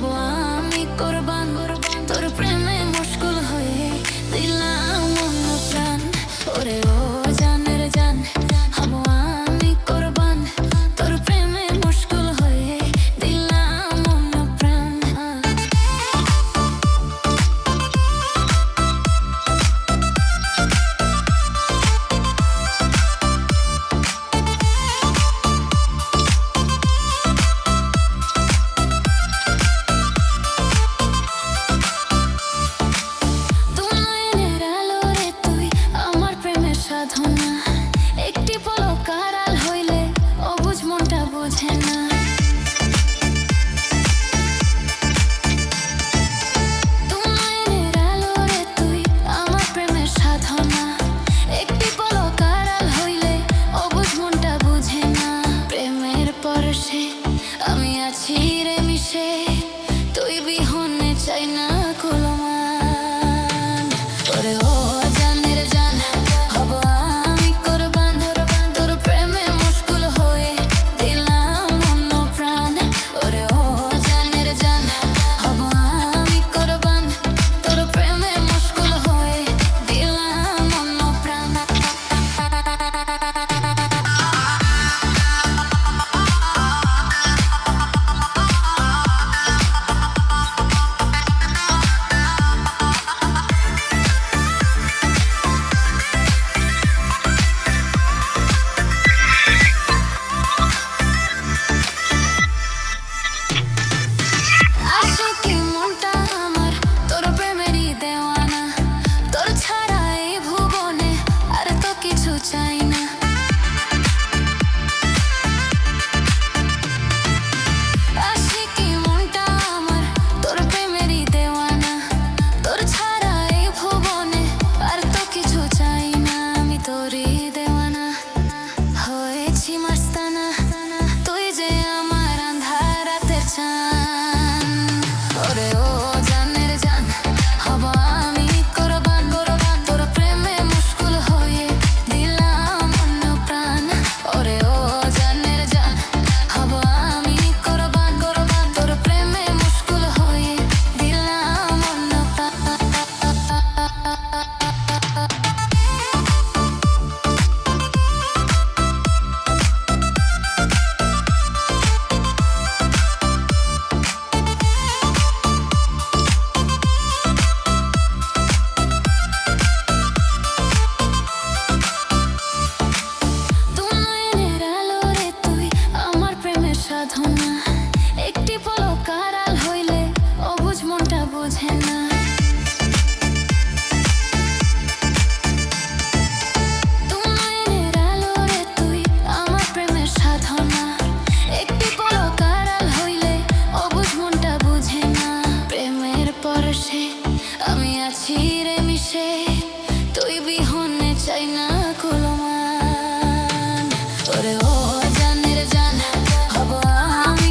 হব আমি কোরবান, তোর প্রেমে মুশকুল হয়ে দিলাম মন প্রাণ। ওরে ও জানের জান, হব আমি কোরবান, তোর প্রেমে মুশকুল হয়ে দিলাম মন প্রাণ। সাধনা একটি পলক আড়াল হইলে অবুঝ মনটা বোঝে না। তোমার আলো রে তুই আমার প্রেমের সাধনা, একটি পলক আড়াল হইলে অবুঝ মনটা বুঝে না। প্রেমের পরশে আমি আছি রে মিশে, তুই বিহনে চাই না কুলমান। ওরে ও জানের জান, হব আমি কোরবান, তোর প্রেমে মুশকুল হয়ে দিলাম মন প্রাণ। ওরে ও জানের জান, হব আমি কোরবান, তোর প্রেমে মুশকুল হয়ে দিলাম মন প্রাণ। আশিকি মনটা আমার তোর প্রেমেরই দেওয়ানা, তোর ছাড়া এই ভুবনে আর তো কিছু চাই না। আশিকি মনটা আমার তোর প্রেমেরই দেওয়ানা, তোর ছাড়া এই ভুবনে আর তো কিছু চাই না। আমি তোরই দেওয়ানা হয়েছি মাস্তানা, তুই যে আমার আন্ধার রাতের চান। ওরে ও জানের জান, হব আমি কোরবান, তোর প্রেমে মুশকুল হয়ে দিলাম মন প্রাণ। ওরে ও জানের জান, হব আমি কোরবান, তোর প্রেমে মুশকুল হয়ে দিলাম মন প্রাণ। তোমার আলো রে তুই আমার প্রেমের সাধনা, একটি পলক আড়াল হইলে অবুঝ মনটা বোঝে না। তোমার আলো রে তুই আমার প্রেমের সাধনা, একটি পলক আড়াল হইলে অবুঝ মনটা বুঝে না। প্রেমের পরশে আমি আছি রে মিশে, তুই বিহনে চাই না কুলমান। ওরে ও জানের জান, হব আমি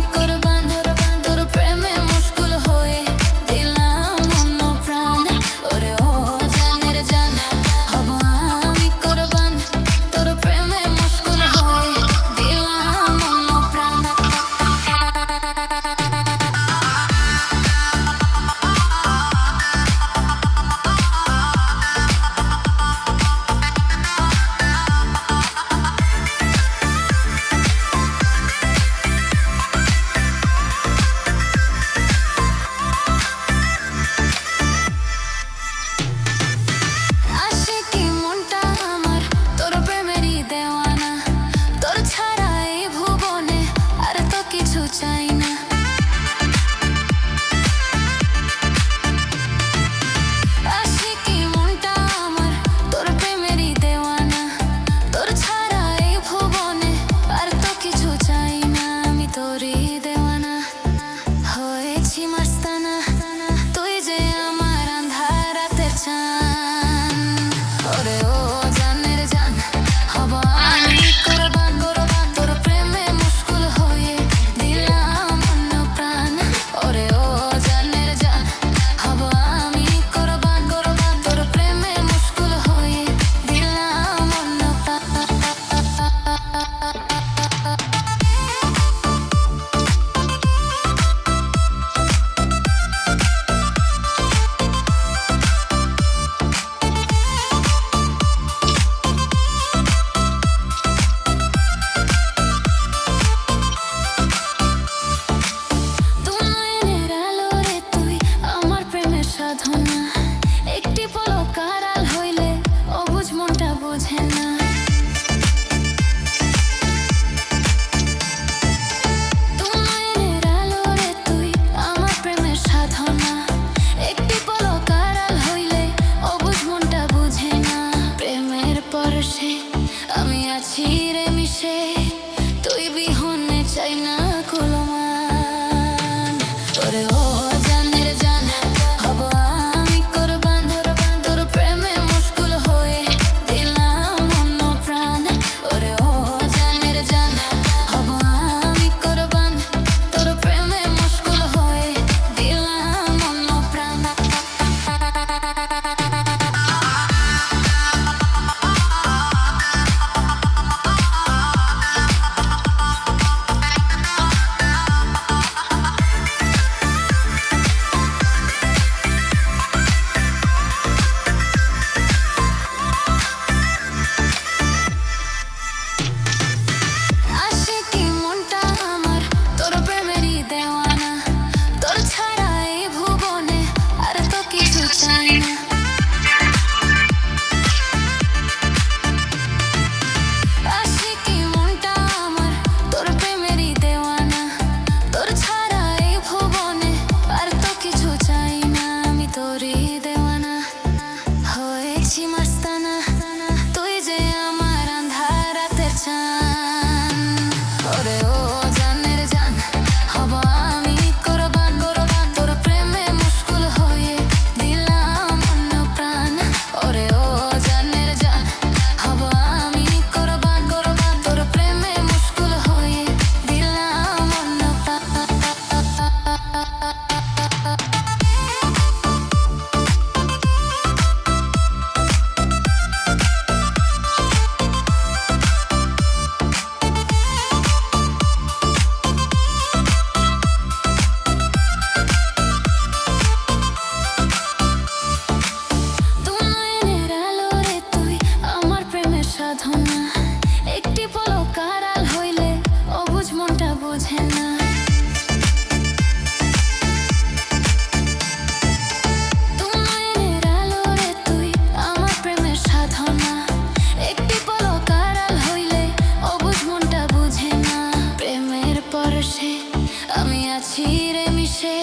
আমি আছি রে মিশে,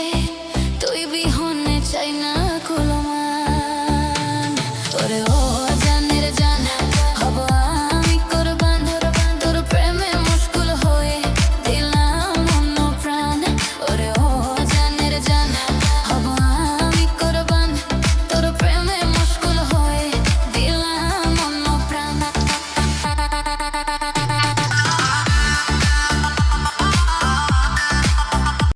তুই বিহনে চাই না কুলমান। ওরে ও